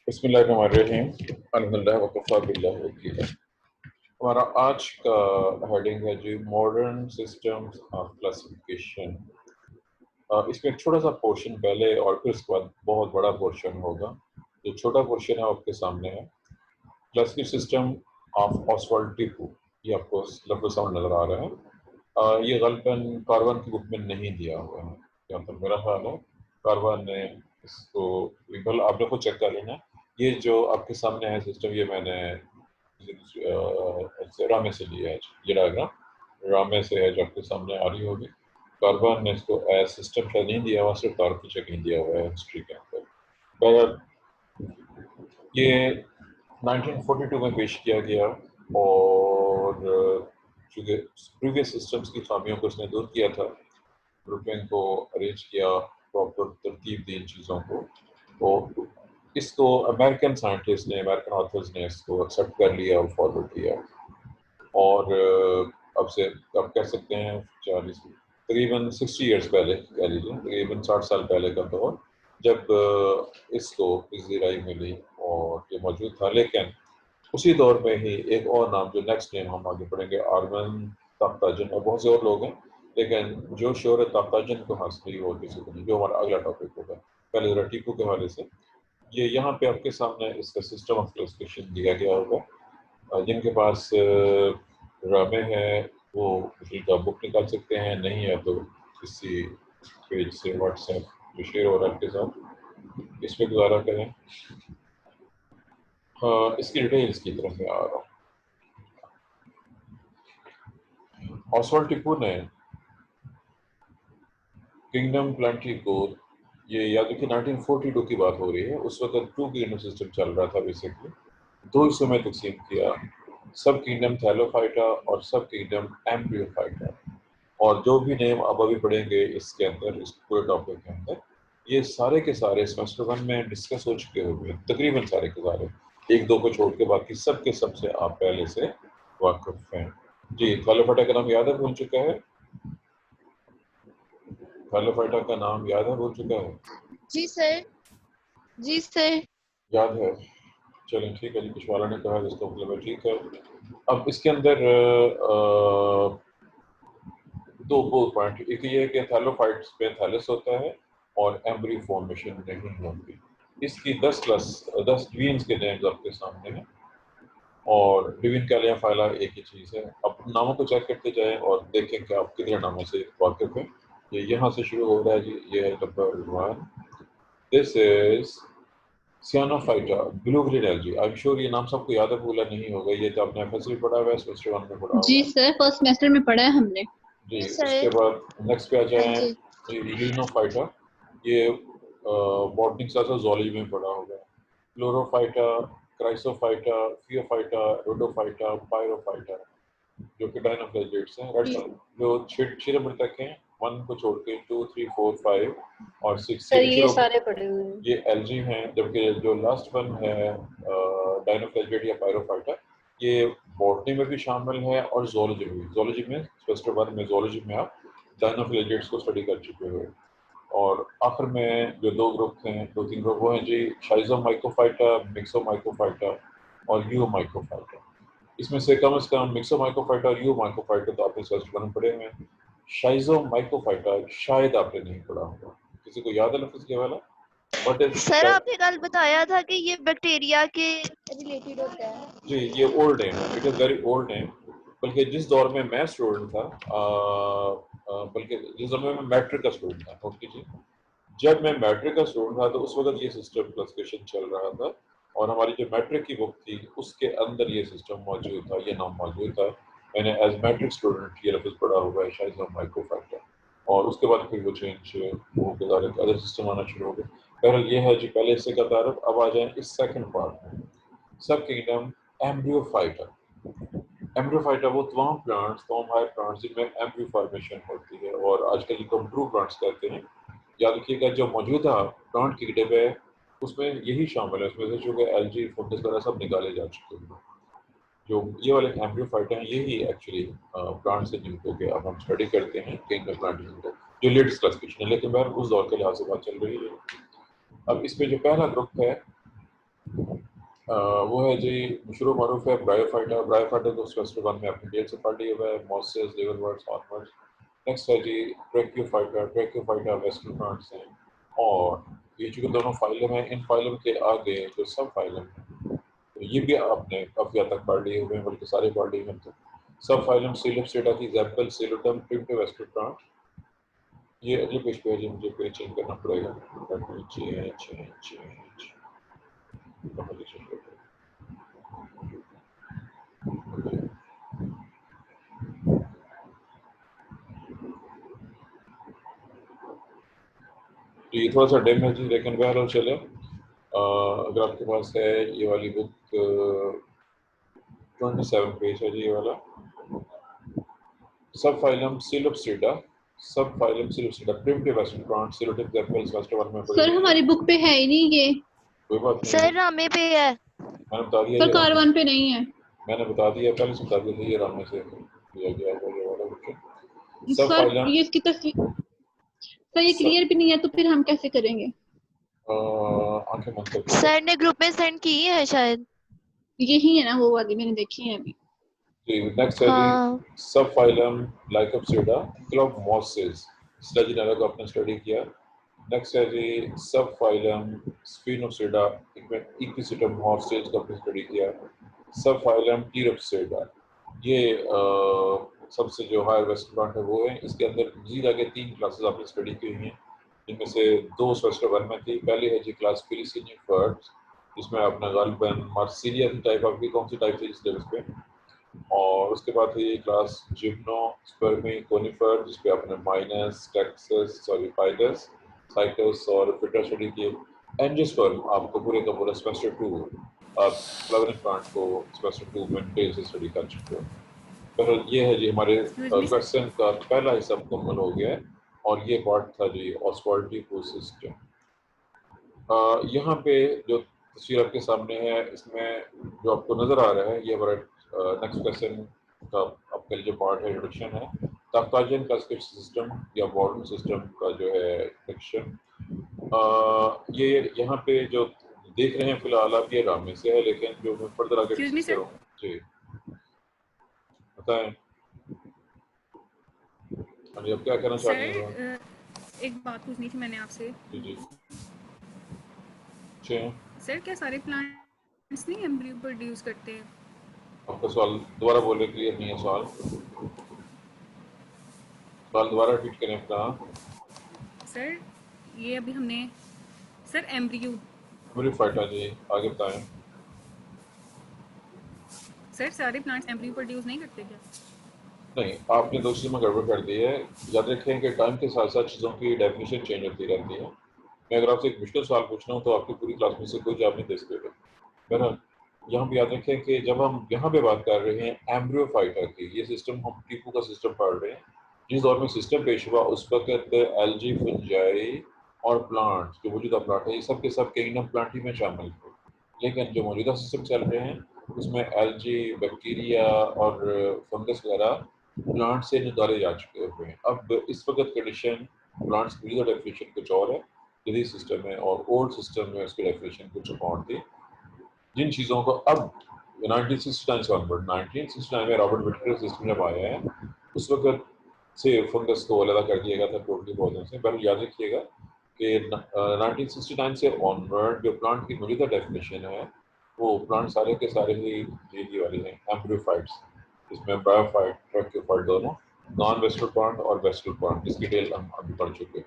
बिस्मिल्लाहिर्रहमानिर्रहीम अल्हम्दुलिल्लाह वकफ़ा बिल्लाहि वकील। हमारा आज का हेडिंग है जी मॉडर्न सिस्टम्स ऑफ क्लासिफिकेशन। इसमें एक छोटा सा पोर्शन पहले और फिर उसके बाद बहुत बड़ा पोर्शन होगा। जो छोटा पोर्शन है आपके सामने है, classification system of Oswald Tipu. ये आपको लफ्ज़ साउंड नज़र आ रहा है। ये गलतन कारवान की बुक में नहीं दिया हुआ है, जहाँ तक मेरा ख्याल है कारवान ने इसको कल आप लोग को चेक कर लेना। ये जो आपके सामने है सिस्टम, ये मैंने रामे से लिया है। ये डायग्राम रामे से है जो आपके सामने आ रही होगी। कारवान ने इसको एज सिस्टम का नहीं दिया हुआ, सिर्फ तारीखी चेक दिया हुआ है हिस्ट्री के अंदर। पर ये 1942 में पेश किया गया और चूँकि प्रीवियस सिस्टम्स की खामियों को इसने दूर किया था, ग्रुपिंग को अरेंज किया, प्रॉपर तरतीब दी इन चीज़ों को, तो इसको अमेरिकन साइंटिस्ट ने, अमेरिकन ऑथर्स ने इसको एक्सेप्ट कर लिया और फॉरवर्ड किया। और अब से आप कह सकते हैं 40 तकरीबन 60 ईयर्स पहले कह लीजिए, तकरीबन 60 साल पहले का दौर, जब इसको ज़राई मिली और ये मौजूद था। लेकिन उसी दौर में ही एक और नाम, जो नेक्स्ट नेम हम आगे पढ़ेंगे, आर्मन ताख्ताजन, और बहुत से और लोग हैं, लेकिन जो शोहरत ताख्ताजन को हासिल हुई वो किसी को नहीं, जो हमारा अगला टॉपिक होगा। पहले ज़रा टीपू के हवाले से ये यहाँ पे आपके सामने इसका सिस्टम ऑफ क्लासिफिकेशन दिया गया होगा। जिनके पास रामे है वो उनका बुक निकाल सकते हैं, नहीं है तो किसी पेज से व्हाट्सएप जो शेयर हो रहा है आपके साथ इस पर गुजारा करें। इसकी डिटेल्स की तरफ मैं आ रहा हूँ। ऑसवाल्ड टिपू ने किंगडम प्लांटी को, ये याद रखिए 1942 की बात हो रही है, उस वक्त 2 किंगडम सिस्टम चल रहा था। बेसिकली 2 हिस्सों में तकसीम किया, सब किंगडम थैलोफाइटा और सब किंगडम एम्ब्रियोफाइटा। और जो भी नेम अब अभी पढ़ेंगे इसके अंदर, इस पूरे टॉपिक के अंदर, ये सारे के सारे सेमेस्टर 1 में डिस्कस हो चुके होंगे, तकरीबन सारे के सारे, एक दो को छोड़ के बाकी सब के सब से आप पहले से वाकिफ हैं। जी, थैलोफाइटा का नाम याद है, भूल चुका है? थैलोफाइटा का नाम याद है, भूल चुका है? जी सर, जी सर। याद है? चलें ठीक है जी, कुछ वाला ने कहा जिसका मतलब है ठीक है। अब इसके अंदर दो पॉइंट, एक ये है कि थैलोफाइट्स पे थैलस होता है और एम्ब्री फॉर्मेशन नहीं होती। इसकी 10 जीन्स के नेम्स आपके सामने हैं और डिविन कैलिया फाइला एक ही चीज़ है। अब नामों को चेक करते जाएं और देखें कि आप कितने नामों से वाकिफ हैं। ये यहाँ से शुरू हो रहा है जी, ये है number 1। This is cyanophyta blue green algae. I am sure ये नाम सबको याद है, भूला नहीं होगा। ये तो आपने एफएससी में पढ़ा हुआ है, सेमेस्टर 1 में पढ़ा जी हुआ है सर, फर्स्ट सेमेस्टर में पढ़ा है हमने। जी। जी सर। उसके बाद नेक्स्ट पे आ हाँ जाए, जी। यूलिनोफाइटा, ये बॉटनी क्लास ऑफ ज़ूलॉजी में पढ़ा होगा। क्लोरोफाइटा, क्राइसोफाइटा, फियोफाइटा, रोडोफाइटा, पायरोफाइटा, जो कि डायनोफ्लैगेट्स हैं। जी जो 6 नंबर तक हैं, 1 को छोड़ के 2, 3, 4, 5 और 6 सर, ये ये सारे पढ़े हुए हैं। ये एल्जी हैं। जबकि जो लास्ट वन है डायनोफ्लैगेट या पायरोफाइटा, ये बॉटनी में भी शामिल है और ज़ूलॉजी में भी। ज़ूलॉजी में सेमेस्टर 1 में ज़ूलॉजी में आप डायनोफ्लैगेट्स को स्टडी कर चुके हो। और आखिर में जो 2 ग्रुप हैं, 2-3 ग्रुप, वो हैं जी शाइज़ोमाइकोफाइटा, मिक्सोमाइकोफाइटा और यूमाइकोफाइटा। इसमें से कम मिक्सोमाइकोफाइटा और यूमाइकोफाइटा तो आपने सेमेस्टर 1 में पढ़े हुए हैं। शाइज़ोमाइकोफाइटा शायद आपने नहीं पढ़ा होगा। किसी को याद है लफ्ज़ के वाला? व्हाट इज सर, आपने कल बताया था कि ये बैक्टीरिया के रिलेटेड होता है। जी, ये ओल्ड नेम है, it is very old name. बल्कि जिस दौर में मैं स्टूडेंट था, बल्कि जिस दौर में मैं मैट्रिक का स्टूडेंट था, नोट कीजिए, जब मैं मैट्रिक का स्टूडेंट था तो उस वक्त ये सिस्टम क्लासिफिकेशन चल रहा था और हमारी जो मैट्रिक की बुक थी उसके अंदर ये सिस्टम मौजूद था, ये नाम मौजूद था। मैंने एज मैट्रिक स्टूडेंट ये लफ्ज़ पढ़ा हुआ है, शायद माइक्रोफैक्टर। और उसके बाद फिर वो चेंज हो गया, अदर सिस्टम आना शुरू हो गए। बहरहाल ये है जी पहले हिस्से का तारुफ। अब आ जाए इस सेकंड पार्ट में, सब किंगडम एम्ब्रियोफाइटा। एम्ब्रियोफाइटा वो तमाम प्लांट्स, तमाम हाई प्लांट्स जिनमें एम्ब्रियो फॉर्मेशन होती है और आजकल जिनको हम ट्रू प्लांट्स कहते हैं। याद रखिएगा जो मौजूदा प्लांट की किताब है उसमें यही शामिल है, उसमें से चूँकि एलजी फंगस वगैरह सब निकाले जा चुके हैं। जो ये वाले एम्ब्रियोफाइटा हैं यही एक्चुअली प्लांट्स हैं जिनको कि अब हम स्टडी करते हैं किंगडम प्लांट जिनको, जो लेटेस्ट क्लासिफिकेशन है। लेकिन बहर उस दौर के लिहाज से बात चल रही है। अब इसमें जो पहला ग्रुप है वो है जी मशहूर मारूफ है ब्रायोफाइटा। ब्रायोफाइटा तो स्पेसिफिक वन में अपनी डेट से पढ़ लिया हुआ है, मॉसेस, लिवरवर्ट्स, हॉर्नवर्ट्स। नेक्स्ट है जी ट्रैक्योफाइटा। ट्रैक्योफाइटा वेस्टर्न प्लांट्स हैं। और ये जो दोनों फाइलम हैं, इन फाइलम के आगे जो सब फाइलम है, तो ये भी आपने काफी हद तक पढ़ लिए हुए हैं, बल्कि सारे पढ़ लिए हैं। तो सब फाइलम सीलोप्सिडा की एग्जांपल सीलोटम, प्रिमिटिव वेस्टर्न प्लांट। ये अगले पेज पे है जी, मुझे पेज चेंज करना पड़ेगा। Let me change. तो ये थोड़ा सा डेम है जी, लेकिन बहरहाल चले। अगर आपके पास है ये वाली बुक, 27 पेज है जी ये वाला। Sub phylum psilopsida, sub phylum psilopsida, primitive western plant, psilotic examples first one में सर पढ़ेंगे। हमारी बुक पे है ही नहीं ये। कोई बात नहीं, सर रामे पे है। मैंने बता दिया पर ये रामे कारवान से, पे नहीं है। मैंने बता दिया पहले से, बता दिया था ये रामे से दिया गया है ये वाला बुक। सब सर फाइलम ये इसकी तस्वीर सर ये क्लियर भी नहीं है, तो फिर हम कैसे करेंगे? आंखें बंद करके सर ने ग्रुप में सेंड की है शायद। यही है ना वो वाली, मैंने देखी है अभी। जी। नेक्स्ट है जी हाँ सब फाइलम लाइकोप्सिडा, क्लब मॉसेस, स्लेजिनेला को आपने स्टडी किया। नेक्स्ट है जी सब फाइलम स्पिनोसिडा, इक्विसिटम मॉसेस को आपने स्टडी किया। सब फाइलम टीरोप्सिडा, ये सबसे जो हायर वेस्टर्न प्लांट है वो है। इसके अंदर जीरा के 3 क्लासेस आपने स्टडी की हुई हैं, जिनमें से 2 सेमेस्टर 1 में थी। पहले है जी क्लास पिलिसिनिफर्स, जिसमें अपना गालिबन मार्सिलिया की टाइप, आपकी कौन सी टाइप थी इस लेवल पे। और उसके बाद थी क्लास जिम्नोस्पर्मी कोनिफर, जिसपे आपने माइनस, टेक्सस, सॉलिफाइडस, साइटस और फिटर स्टडी किए। एंजियोस्पर्म आपको पूरे का पूरा सेमेस्टर 2, आप फ्लावरिंग प्लांट को सेमेस्टर 2 में डिटेल से स्टडी कर चुके हो। बहरहाल ये है जी हमारे क्वेश्चन का पहला हिस्सा मुकम्मल हो गया है। और ये पार्ट था जी ऑस्वाल्डी सिस्टम। यहाँ पे जो तस्वीर आपके सामने है, इसमें जो आपको नज़र आ रहा है, ये हमारा नेक्स्ट क्वेश्चन का आपका जो पार्ट है, इंट्रोडक्शन है। ताफ्ताजियन क्लासिफिकेशन सिस्टम या मॉडर्न सिस्टम का जो है इंट्रोडक्शन। ये यहाँ पे जो देख रहे हैं फिलहाल आप, ये रामे से है, लेकिन जो मैं फर्दर आगे डिस्कस करूँगा जी, बताएं अभी आप क्या कहना चाहते हैं? सर एक बात पूछनी थी मैंने आपसे। जी जी सर क्या सारे प्लांट्स नहीं एम्ब्रियो प्रोड्यूस करते हैं? आपका सवाल दोबारा बोले, क्लियर नहीं है सवाल, सवाल दोबारा रिपीट करें अपना। सर ये अभी हमने सर एम्ब्रियो फाइटा जी, आगे बताएं। सर सारे प्लांट्स एम्ब्रियो प्रोड्यूस नहीं करते क्या? नहीं, आपने दो चीज़ों में गड़बड़ कर दी है। याद रखें कि टाइम के साथ साथ चीज़ों की डेफिनेशन चेंज होती रहती है। मैं अगर आपसे एक मुश्किल सवाल पूछ रहा हूँ तो आपकी पूरी क्लास में से कोई जवाब नहीं दे सकेगा। बहरहाल यहाँ पे याद रखें कि जब हम यहाँ पे बात कर रहे हैं एम्ब्रियो फाइटा की, ये सिस्टम हम टीपू का सिस्टम पढ़ रहे हैं। जिस दौर में सिस्टम पेश हुआ उस वक्त एल्गी, फंजाई और प्लांट्स, जो मौजूदा प्लांट है, ये सब के सब किंगडम प्लांट ही में शामिल थे। लेकिन जो मौजूदा सिस्टम चल रहे हैं उसमें एल्गी, बैक्टीरिया और फंगस वगैरह प्लांट से निकाले जा चुके हुए हैं। अब इस वक्त कंडीशन प्लांट्स की डेफिनेशन कुछ और है, जदीद सिस्टम में, और ओल्ड सिस्टम में उसकी डेफिनेशन कुछ और थी। जिन चीज़ों को अब 1969 से ऑनवर्ड, 1969 में रॉबर्ट विटेकर सिस्टम जब आया है, उस वक्त से फंगस को अलग कर दिया गया था टोटली पौधों से। पर याद रखिएगा कि 1969 से ऑनवर्ड जो प्लांट की मौजूदा डेफिनेशन है, वो प्लांट सारे के सारे ही ये वाली हैं एम्ब्रियोफाइट्स, इसमें ब्रायोफाइट, ट्रैक्योफाइट दोनों, नॉन वेस्टल प्लांट और वेस्टल प्लांट, इसकी डिटेल हम अभी पढ़ चुके हैं।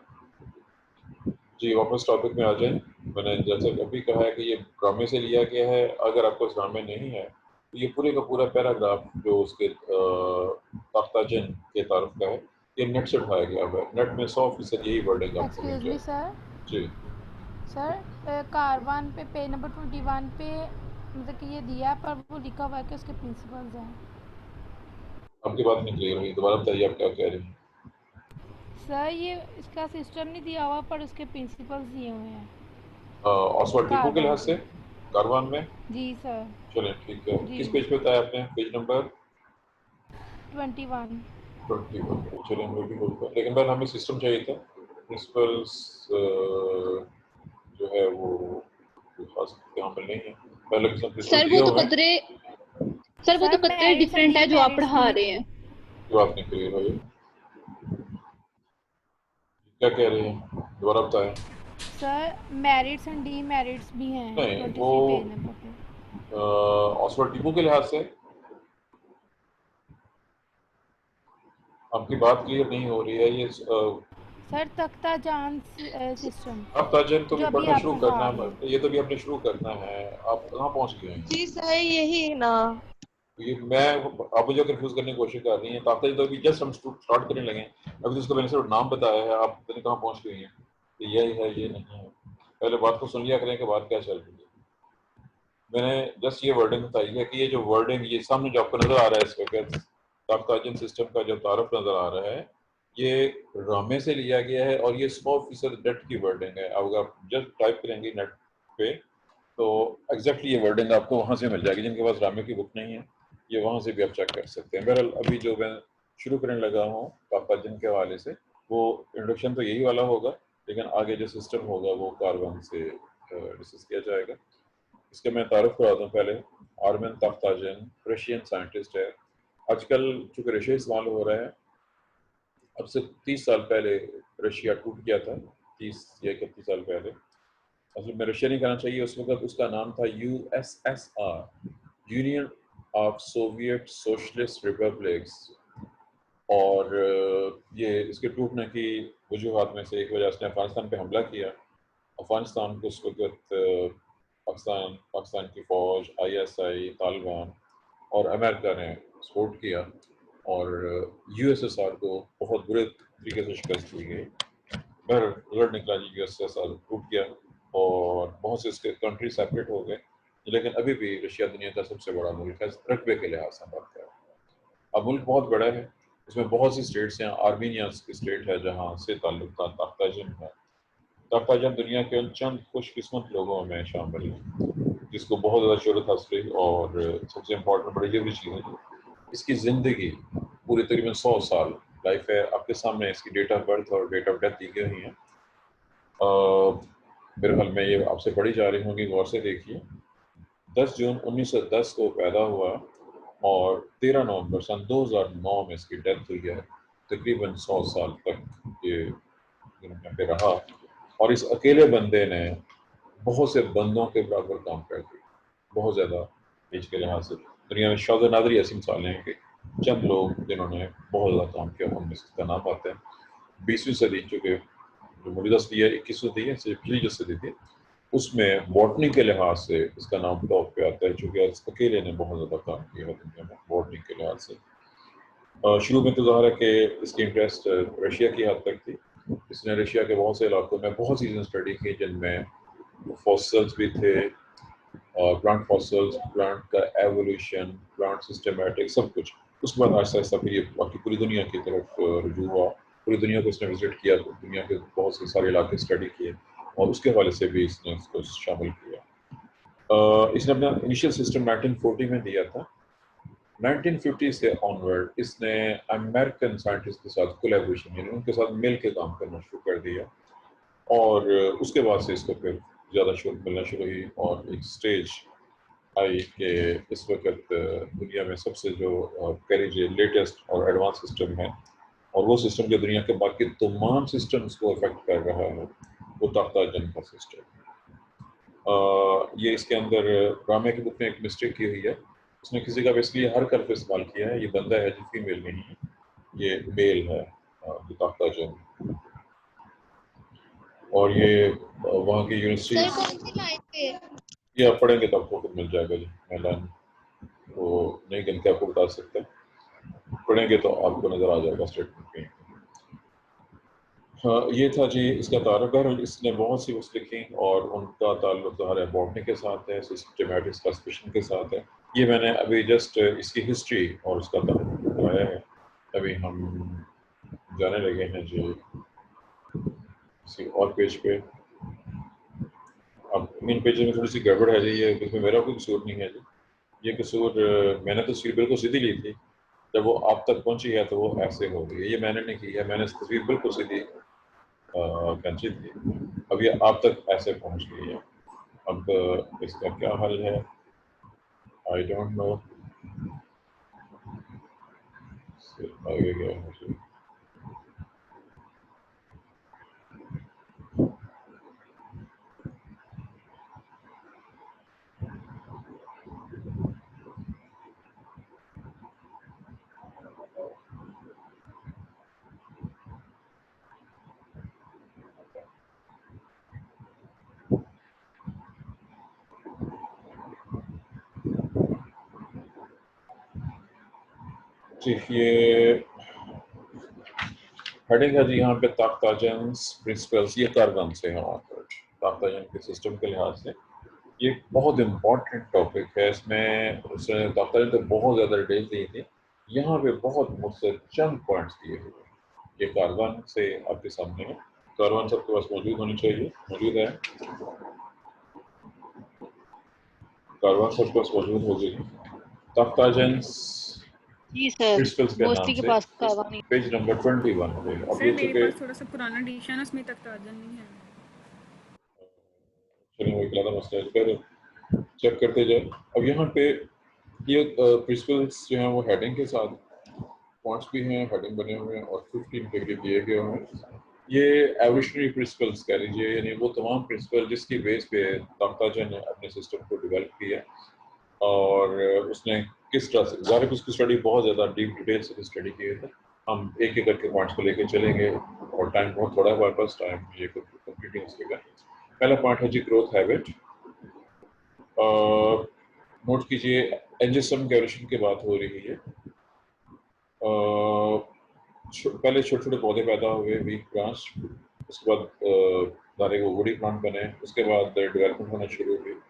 जी वापस टॉपिक में आ जाएं। मैंने जैसे अभी कहा है कि ये ड्रामे से लिया गया है। अगर आपको इस ड्रामे नहीं है तो ये पूरे का पूरा पैराग्राफ जो उसके ताफ्ताजिन के तारुफ का है, ये नेट से उठाया गया हुआ है। नेट में 100% यही वर्डिंग आपको मिल एक्सक्यूज मी जाए। सर। जी सर कारवान पे पेज नंबर 21 पे मतलब कि ये दिया है, पर वो लिखा हुआ है कि उसके प्रिंसिपल्स हैं। आपकी बात नहीं क्लियर हुई, दोबारा बताइए आप क्या कह रही हैं। सर ये इसका सिस्टम नहीं दिया हुआ, पर उसके प्रिंसिपल्स दिए हुए हैं ऑसवर्ड टीपू के लिहाज से कारवान में। जी सर। चलें ठीक है, जी किस पेज पे बताया आपने? Page number 21। 21। चलें मैं भी बोलता हूँ, लेकिन पहले हमें सिस्टम चाहिए था। प्रिंसिपल्स जो है वो कोई खास हामिल नहीं है। पहले किस्म के सर वो तो कतरे मैरिड डिफरेंट है जो आप पढ़ा रहे हैं। जो आपने क्लियर हो, क्या कह रहे हैं दोबारा बताएं। सर मैरिड्स एंड डी मैरिड्स भी हैं नहीं 23 वो पेज नंबर पे। ऑक्सफोर्ड टीपू के लिहाज से आपकी बात क्लियर नहीं हो रही है। ये सर तख्ता जान सिस्टम अब ताजन तो भी जो अभी पढ़ना आप शुरू पढ़ा करना रहे है, हैं। ये तो भी आपने शुरू करना है। आप कहाँ पहुँच गए हैं? जी सर यही ना। ये मैं आप मुझे कंफ्यूज करने की कोशिश कर रही हैं। ताकत तो अभी जस्ट हम स्टार्ट करने लगे हैं, अभी तो उसका मैंने सिर्फ नाम बताया है, आप पता नहीं कहाँ पहुँच गई हैं। तो यही है, ये नहीं है। पहले बात को सुन लिया करें कि बात क्या चल रही है। मैंने जस्ट ये वर्डिंग बताई है कि ये जो वर्डिंग ये सामने जो आपको नजर आ रहा है इस वक्त ताजन सिस्टम का जो तारफ नजर आ रहा है, ये रामे से लिया गया है और ये 100% नेट की वर्डिंग है। अगर आप जस्ट टाइप करेंगे नेट पे तो एग्जैक्टली ये वर्डिंग आपको वहाँ से मिल जाएगी। जिनके पास रामे की बुक नहीं है ये वहाँ से भी आप चेक कर सकते हैं। बहरहाल अभी जो मैं शुरू करने लगा हूँ ताजन के हवाले से, वो इंट्रोडक्शन तो यही वाला होगा, लेकिन आगे जो सिस्टम होगा वो कारवान से डिस्कस किया जाएगा। इसके मैं तारुफ करवा दूँ पहले। आर्मिन तख्ताजन रशियन साइंटिस्ट है। आजकल चूँकि रशिया इस्तेमाल हो रहा है, अब से 30 साल पहले रशिया टूट गया था, 30 या 31 साल पहले। असल में रशिया नहीं कहना चाहिए, उस वक्त उसका नाम था USSR, union of Soviet socialist republics. और ये इसके टूटने की वजूहत में से एक वजह से अफगानिस्तान पे हमला किया। अफगानिस्तान को उस वक्त पाकिस्तान की फ़ौज, ISI, तालिबान और अमेरिका ने सपोर्ट किया और USSR को बहुत बुरे तरीके से शिकस्त दी गई। फिर रिजल्ट निकला जी USSR टूट गया और बहुत से इसके कंट्री सेपरेट हो गए, लेकिन अभी भी रशिया दुनिया का सबसे बड़ा मुल्क है रकबे के लिहाज से बात करें। अब मुल्क बहुत बड़ा है, इसमें बहुत सी स्टेट्स हैं। आर्मीनिया की स्टेट है जहाँ से ताल्लुक ताख्ताजन है। ताख्ताजन दुनिया के उन चंद खुशकिस्मत लोगों में शामिल है जिसको बहुत ज़्यादा शोहरत हासिल। और सबसे इम्पोर्टेंट बड़ी ये भी चीज़ है, इसकी ज़िंदगी पूरी तकरीबन 100 साल लाइफ है। आपके सामने इसकी डेट ऑफ बर्थ और डेट ऑफ डेथ दी गई है। मेरे ख्याल में ये आपसे पढ़ी जा रही होंगी, गौर से देखिए। 10 जून 1910 को पैदा हुआ और 13 नवंबर सन 2009 में इसकी डेथ हुई है। तकरीबन 100 साल तक ये दुनिया पे रहा और इस अकेले बंदे ने बहुत से बंदों के बराबर काम कर दिया। बहुत ज़्यादा एज के लिहाज से दुनिया में शायद नादरी ऐसी मिसालें हैं कि चंद लोग जिन्होंने बहुत ज़्यादा काम किया, हम इसका नाम आते हैं। 20वीं सदी चूँकि जो मौजूदा सदी है 21वीं सदी है, इससे पिछली जो सदी थी उसमें बॉटनी के लिहाज से इसका नाम टॉप पे आता है, चूँकि अकेले ने बहुत ज़्यादा काम किया है दुनिया में बॉटनी के लिहाज से। शुरू में तो ज़ाहिर है कि इसकी इंटरेस्ट रशिया की हद तक थी। इसने रशिया के बहुत से इलाकों में बहुत सी चीज़ें स्टडी की जिनमें फॉसिल्स भी थे, प्लांट फॉसिल्स, प्लांट का एवोल्यूशन, प्लांट सिस्टमेटिक, सब कुछ। उसके बाद आहिस्ता आहिस्ता फिर ये बाकी पूरी दुनिया की तरफ रुजू हुआ। पूरी दुनिया को इसने विजिट किया, तो दुनिया के बहुत से सारे इलाके स्टडी किए और उसके हवाले से भी इसने उसको शामिल किया। इसने अपना इनिशियल सिस्टम 1940 में दिया था। 1950 से ऑनवर्ड इसने अमेरिकन साइंटिस्ट के साथ कोलैबोरेशन यानी उनके साथ मिल के काम करना शुरू कर दिया और उसके बाद से इसको फिर ज़्यादा शोध मिलना शुरू हुई और एक स्टेज आई कि इस वक्त दुनिया में सबसे जो कह लीजिए लेटेस्ट और एडवांस सिस्टम है और वो सिस्टम जो दुनिया के बाकी तमाम सिस्टम्स को अफेक्ट कर रहा है वो ताख्ताजन का सिस्टम। ये इसके अंदर रामे की बुक में एक मिस्टेक की हुई है, उसने किसी का बेसिकली हर कर्फ इस्तेमाल किया है। ये बंदा है जो फीमेल नहीं है, ये मेल है जो ताख्ताजन। और ये वहाँ की सर यूनिवर्सिटी कौन सी लाइन पे? ये आप पढ़ेंगे तो आपको खुद मिल जाएगा जी। मैं लाइन वो नहीं गिन के आपको बता सकता, पढ़ेंगे तो आपको नज़र आ जाएगा स्टेटमेंट कहीं। हाँ, ये था जी इसका तारुफ है। इसने बहुत सी बुक्स लिखी और उनका ताल्लुक ज़ाहिर है बॉटनी के साथ है, सिस्टमैटिक क्लासिफिकेशन के साथ है। ये मैंने अभी जस्ट इसकी हिस्ट्री और उसका ताल्लुक बताया है। अभी हम जाने लगे हैं जी किसी और पेज पे। अब इन पेज में थोड़ी सी गड़बड़ है जी, ये इसमें मेरा कोई कसूर नहीं है जी। ये कसूर मैंने तस्वीर बिल्कुल सीधी ली थी, जब वो आप तक पहुंची है तो वो ऐसे हो गई है। ये मैंने नहीं की है, मैंने तस्वीर बिल्कुल सीधी खींची थी, अब ये आप तक ऐसे पहुंच गई है। अब इसका क्या हल है, आई डोंट नो। आगे गया मुझे जी, ये हेडिंग है जी यहाँ पे ताकताजन प्रिंसिपल्स, ये कारवन से है ऑथर। ताकताजन के सिस्टम के लिहाज से ये बहुत इम्पोर्टेंट टॉपिक है। इसमें उसने ताकताजन तो बहुत ज़्यादा डिटेल्स दी थी, यहाँ पे बहुत मुझसे चंद पॉइंट्स दिए हुए। ये कारवन से आपके सामने है। कारवन सबके पास मौजूद होनी चाहिए, मौजूद है। कारवन सबके पास मौजूद होगी। ताकताजन जी सर, प्रिंसिपल्स के नाम मोस्टली के से पास कारवानी। पेज नंबर 21 पे अब सर ये मेरे चुके, पास थोड़ा सा पुराना एडिशन है, उसमें ताकताजन नहीं है। चलिए वो इकलौता मसला है, फिर चेक करते जाए। अब यहाँ पे ये प्रिंसिपल्स जो हैं वो हेडिंग के साथ पॉइंट्स भी हैं, हेडिंग बने हुए हैं और 15 पे दिए गए हैं। ये एवोल्यूशनरी प्रिंसिपल्स कह लीजिए, यानी वो तमाम प्रिंसिपल जिसकी बेस पे ताकताजन ने अपने सिस्टम को डेवलप किया और उसने किस तरह से, ज़ाहिर है उसकी स्टडी बहुत ज़्यादा डीप डिटेल से स्टडी की है। हम एक एक करके पॉइंट्स को लेके चलेंगे और टाइम बहुत थोड़ा है हमारे पास, टाइम ये कंप्लीट नहीं हो सकेगा। पहला पॉइंट है जी ग्रोथ हैबिट। नोट कीजिए, एंजियोस्पर्म के एवोल्यूशन की बात हो रही है। पहले छोटे छोटे पौधे पैदा हुए, वीक ब्रांच, उसके बाद दाने वो वुडी प्लांट बने, उसके बाद डेवलपमेंट होना शुरू हुई।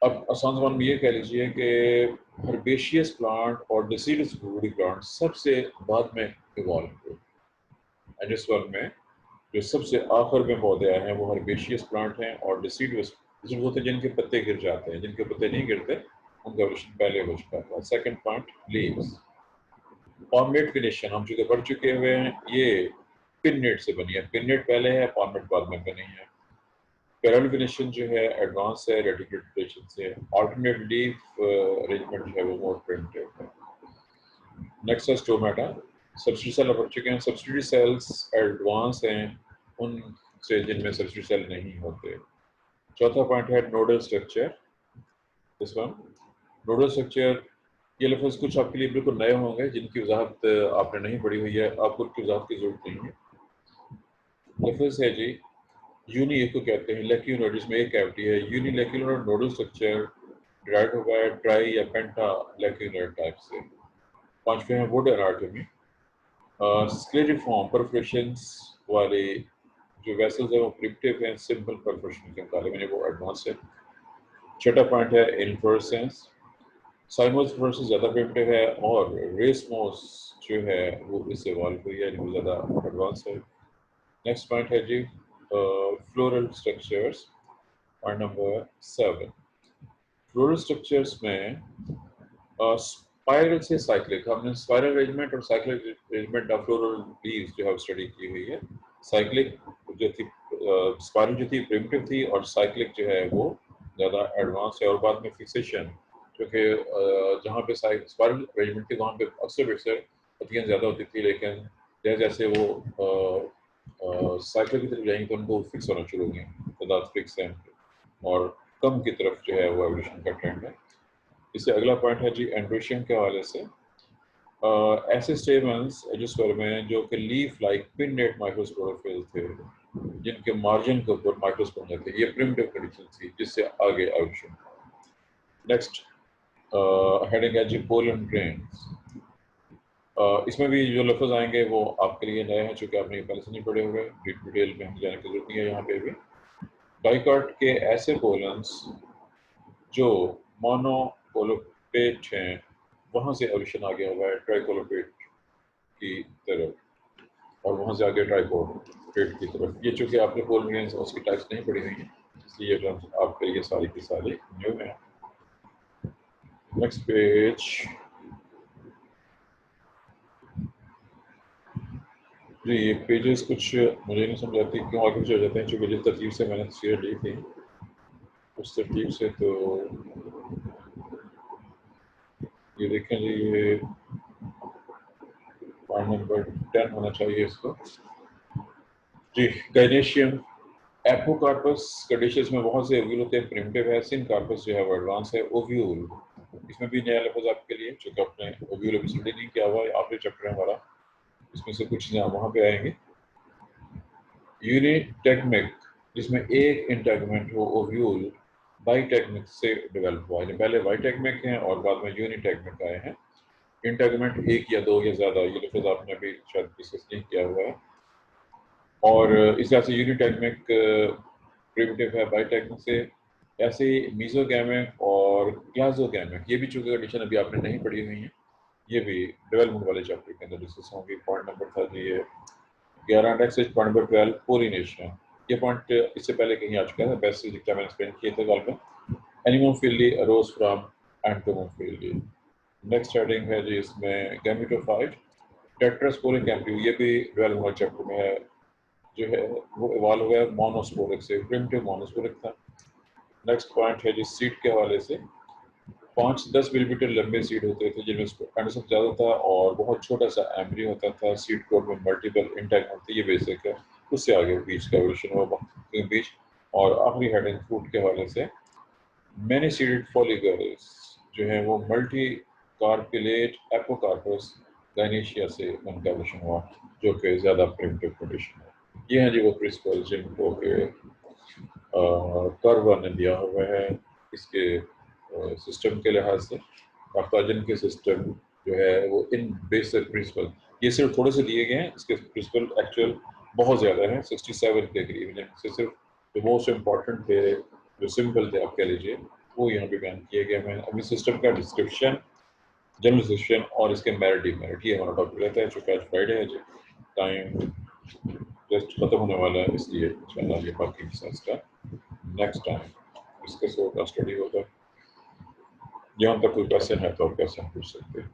अब आसान जबान में ये कह लीजिए कि हर्बेशियस प्लांट और डिसीडस वुडी प्लांट सबसे बाद में इवॉल्व हुए। एंजियोस्पर्म में जो सबसे आखिर में पौधे आए हैं वो हर्बेशियस प्लांट हैं और डिसीडस होते हैं जिनके पत्ते गिर जाते हैं, जिनके पत्ते नहीं गिरते उनका एवोल्यूशन पहले हो चुका था। Second point, leaves. पार्मेट फिनिशन हम चूंकि पढ़ चुके हुए हैं, ये पिननेट से बनी है। पिननेट पहले है, पार्मेट बाद में बनी है। पैरेलल फिनिशन जो है एडवांस है, रेटिकुलेशन से। अल्टरनेट लीफ अरेंजमेंट जो है वो मोर प्रिमिटिव है। नेक्स्ट है स्टोमेटा। सब्सिडी सेल पढ़ चुके हैं, सब्सिडी सेल्स एडवांस हैं उनसे जिनमें सब्सिडी सेल नहीं होते। चौथा पॉइंट है nodal structure. This one, nodal structure, ये लफ्ज़ कुछ आपके लिए बिल्कुल नए होंगे जिनकी वजाहत आपने नहीं पढ़ी हुई है, आपको उनकी वजाहत की जरूरत नहीं है। लफ्ज़ है जी यूनी, एक को कहते हैं लेक्यूलर, जिसमें एक कैविटी है। यूनी लेक्यूलर नोडल स्ट्रक्चर डिराइव हुआ है ट्राई या पेंटा लेक्यूलर टाइप से। पांचवें हैं वुड एनाटॉमी। स्क्लेरिफॉर्म परफोरेशंस वाले जो वेसल्स हैं वो प्रिमिटिव हैं, सिंपल परफोरेशन के मुकाबले में वो एडवांस है। छठा पॉइंट है इन्फ्लोरेसेंस। साइमोस ज़्यादा प्रिमिटिव है और रेसमोस जो है वो इससे इवॉल्व हुई है, वो ज़्यादा एडवांस है। नेक्स्ट पॉइंट है जी floral structures. Point number 7, floral structures में स्पाइरल से साइक्लिक, हमने स्पाइरल अरेंजमेंट और cyclic arrangement of floral leaves जो है स्टडी की हुई है। साइक्लिक जो थी, स्पाइरल जो थी प्रिमिटिव थी और साइक्लिक जो है वो ज़्यादा एडवांस है। और बाद में फिक्सेशन, क्योंकि जहाँ पे स्पाइरल अरेंजमेंट थी वहाँ पे अक्सर पत्तियाँ ज़्यादा होती थी, लेकिन जैसे जैसे वो साइकिल की तरफ जाएंगे तो उनको फिक्स होना शुरू हो गए, तादाद फिक्स है और कम की तरफ जो है वो एवोल्यूशन का ट्रेंड है। इससे अगला पॉइंट है जी एंड्रोशियम के हवाले से। ऐसे स्टेमन्स एंजियोस्पर्म में जो कि लीफ लाइक पिननेट माइक्रोस्पोरोफिल थे, जिनके मार्जिन के ऊपर माइक्रोस्पोर थे, ये प्रिमिटिव कंडीशन थी जिससे आगे एवोल्यूशन। नेक्स्ट हेडिंग है जी पोलन ग्रेन्स। इसमें भी जो लफ्ज़ आएंगे वो आपके लिए नए हैं, चूँकि आपने पहले से नहीं पढ़े हुए, डिटेल में हम जाने की जरूरत नहीं है। यहाँ पे भी डाइकाट के ऐसे पोलन्स जो मोनोकोलोपेट हैं वहाँ से एवोल्यूशन आ गया हुआ है ट्राइकोलोपेट की तरफ और वहाँ से आगे ट्राइकोलोपेट की तरफ। ये चूँकि आपने पोलन ग्रेन्स उसकी टाइप्स नहीं पढ़ी हुई हैं, इसलिए ये टर्म्स आपके लिए सारी की सारी न्यू हैं। नेक्स्ट पेज, जी ये पेजेस कुछ मुझे नहीं समझ आती क्यों आगे पीछे हो जाते हैं, चूँकि जिस तरतीब से मैंने तस्वीरें ली थी उस तरतीब से तो ये देखें जी, ये पॉइंट नंबर 10 होना चाहिए इसको जी। गायनेशियम एपोकार्पस का डिशेस में बहुत से ओव्यूल होते हैं, प्रिमिटिव है। सिनकार्पस जो है वो एडवांस है। ओव्यूल, इसमें भी नया लफ्ज़ आपके लिए, चूँकि आपने ओव्यूल अभी स्टडी नहीं किया हुआ है, आखिरी चैप्टर है हमारा, इसमें से कुछ चीज़ें वहाँ पे आएंगे। यूनिटेगमिक, जिसमें एक इंटेगमेंट हो ओव्यूल, बाईटेगमिक से डेवलप हुआ है। पहले बाईटेगमिक हैं और बाद में यूनिटेगमिक आए हैं। इंटेगमेंट एक या दो या ज़्यादा, ये लफ्ज़ आपने अभी शायद डिस्कस नहीं किया हुआ है। और इस तरह से यूनिटेगमिक प्रिमिटिव है बाईटेगमिक से। ऐसे ही मीजोगैमिक और क्लाजोगैमिक, ये भी चूँकि कंडीशन अभी आपने नहीं पढ़ी हुई है, ये भी डेवलपमेंट वाले चैप्टर के अंदर डिस्कस होंगे। पॉइंट नंबर था जी ये 11 नेक्स्ट पॉइंट नंबर 12 पोलिनेशिया। ये पॉइंट इससे पहले कहीं आ चुका है, बेस्ट जितना मैंने एक्सप्लेन किए थे कल में। Anemophily arrows from entomophily. Next heading है जी इसमें गैमेटोफाइट टेट्रास्पोरिक एम्ब्रियो, ये भी डेवलपमेंट चैप्टर में है, जो है वो इवॉल्व हुआ है मोनोस्पोरिक से, प्रिमिटिव मोनोस्पोरिक था। नेक्स्ट पॉइंट है जी सीड के हवाले से। 5-10 मिलीमीटर लंबे सीड होते थे जिनमें एंडोसल्फान ज़्यादा था और बहुत छोटा सा एम्ब्रियो होता था। सीड कोड में मल्टीपल इंटेगमेंट थे, ये बेसिक है। उससे आगे बीज का एवोल्यूशन हुआ बीज। और आखिरी हेडिंग फ्रूट के हवाले से मैनी सीडेड फॉलिकल्स जो है वो मल्टी कार्पिलेट एपोकार्पस गायनेशिया से उनका एवोल्यूशन हुआ, जो कि ज़्यादा प्रिमिटिव कंडीशन है। ये हैं जी वो प्रिंसिपल जिनको के कर्व ने दिया हुआ है इसके सिस्टम के लिहाज से। कार्थाजन के सिस्टम जो है वो इन बेसिक प्रिंसिपल, ये सिर्फ थोड़े से दिए गए हैं, इसके प्रिंसिपल एक्चुअल बहुत ज़्यादा हैं, 67 के करीब, जिनसे सिर्फ जो मोस्ट इम्पॉर्टेंट थे, जो सिंपल थे आप कह लीजिए, वो यहाँ पे बयान किए गए हैं। अभी सिस्टम का डिस्क्रिप्शन, जनरलाइजेशन और इसके मेरिट डिमेरिट, ये हमारा टॉपिक रहता है। चूँकि आज फ्राइडे है जी, टाइम जस्ट खत्म होने वाला है, इसलिए इंशाल्लाह ये बाकी का नेक्स्ट टाइम डिस्कस होगा, स्टडी होगा। यहाँ तक कोई क्वेश्चन है तो आप क्वेश्चन पूछ सकते हैं।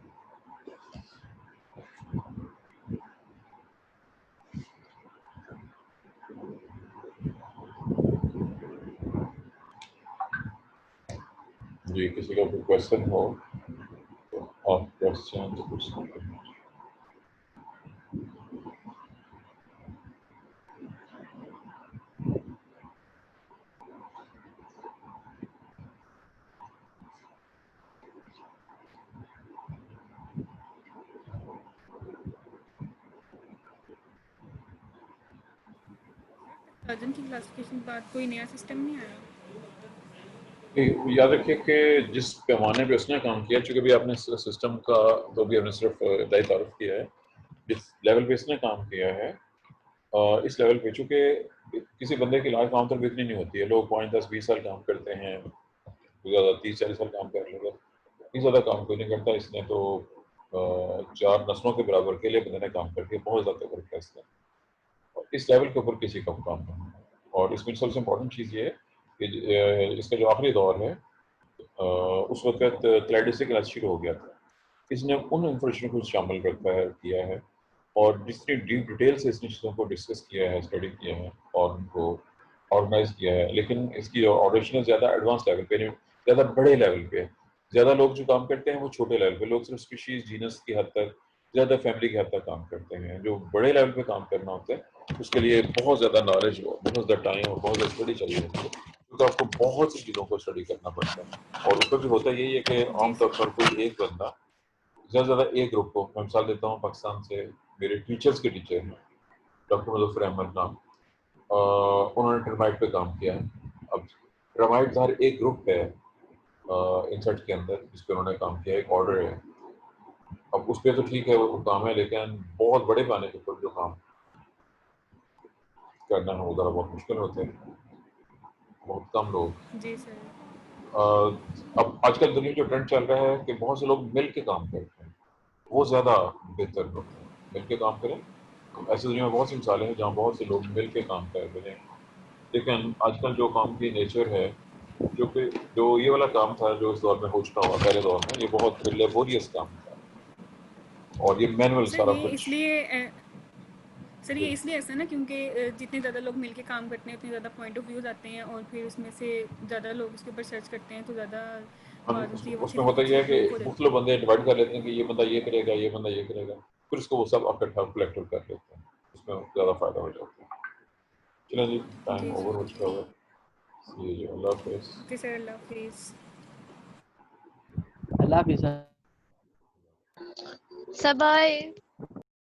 जी किसी का कोई क्वेश्चन हो तो आप क्वेश्चन तो पूछ सकते हैं। सर्जन की क्लासिफिकेशन के बाद कोई नया सिस्टम नहीं आया। याद रखिए कि जिस पैमाने पे उसने काम किया, चूँकि भी आपने सिस्टम का तो भी हमने सिर्फ दाई तारुफ किया है, जिस लेवल पे इसने काम किया है इस लेवल पे, चूँकि किसी बंदे की लाइफ आमतौर पर इतनी नहीं होती है। लोग 5, 10, 20 साल काम करते हैं, ज़्यादा 30-40 साल काम कर लेगा, इतनी ज़्यादा काम कोई नहीं करता। इसने तो 4 नस्लों के बराबर के लिए बंदे ने काम करके बहुत ज़्यादा वर्क किया इसने, और इस लेवल के ऊपर किसी का काम नहीं है। और इसमें सबसे इम्पोर्टेंट चीज़ ये है कि इसका जो आखिरी दौर है उस वक्त क्लैडिसिक इलाज शुरू हो गया था। इसने उन इंफॉर्मेशन को शामिल रखा है, किया है, और जितनी डीप डिटेल से इसने चीज़ों को डिस्कस किया है, स्टडी किया है और उनको ऑर्गेनाइज किया है। लेकिन इसकी ऑर्गेनाइजेशन ज़्यादा एडवांस लेवल पे नहीं, ज़्यादा बड़े लेवल पे। ज़्यादा लोग जो काम करते हैं वो छोटे लेवल पे, लोग सिर्फ स्पीशीज जीनस की हद तक, ज़्यादा फैमिली की हद तक काम करते हैं। जो बड़े लेवल पे काम करना होता है उसके लिए बहुत ज़्यादा नॉलेज, बहुत ज़्यादा टाइम और बहुत ज़्यादा स्टडी चाहिए होती है, क्योंकि आपको बहुत सी चीज़ों को स्टडी करना पड़ता है। और उसमें भी होता यही है कि आमतौर पर कोई एक बंदा ज़्यादा से ज़्यादा एक ग्रुप को, मैं मिसाल देता हूँ पाकिस्तान से मेरे टीचर्स के टीचर हैं डॉक्टर मुज़फ़्फ़र अहमद नाम, उन्होंने टर्माइट पे काम किया है। अब टर्माइट हर एक ग्रुप है इंसेक्ट के अंदर जिस पर उन्होंने काम किया, एक ऑर्डर है। अब उस पर तो ठीक है वो काम है, लेकिन बहुत बड़े पैमाने के ऊपर जो काम करना है वो ज़रा बहुत मुश्किल होते हैं, बहुत कम लोग। जी सर। अब आजकल दुनिया जो ट्रेंड चल रहा है कि बहुत से लोग मिल के काम करते हैं, वो ज़्यादा बेहतर होता है, मिल के काम करें। ऐसी दुनिया में बहुत सी मिसालें हैं जहाँ बहुत से लोग मिल के काम कर रहे हैं। लेकिन आजकल जो काम की नेचर है, जो ये वाला काम था जो इस दौर में हो चुका हुआ, पहले दौर में ये बहुत लेबोरियस काम था और ये मैनुअल सर सारा ये कुछ। इसलिए सर ये इसलिए ऐसा है ना क्योंकि जितने ज़्यादा लोग मिलके काम करते हैं उतने ज़्यादा पॉइंट ऑफ व्यूज आते हैं और फिर उसमें से ज़्यादा लोग उसके ऊपर सर्च करते हैं तो ज़्यादा उसमें होता ये है कि मुख्तलिफ बंदे डिवाइड कर लेते हैं कि ये बंदा ये करेगा, ये बंदा ये करेगा, फिर उसको वो सब इकट्ठा कलेक्टिव कर लेते हैं, उसमें ज़्यादा फायदा हो जाता है। चलो जी, टाइम ओवर हो चुका है। सी यू, अल्लाह हाफिज़। ओके सर, अल्लाह हाफिज़। अल्लाह हाफिज़। सब बाय।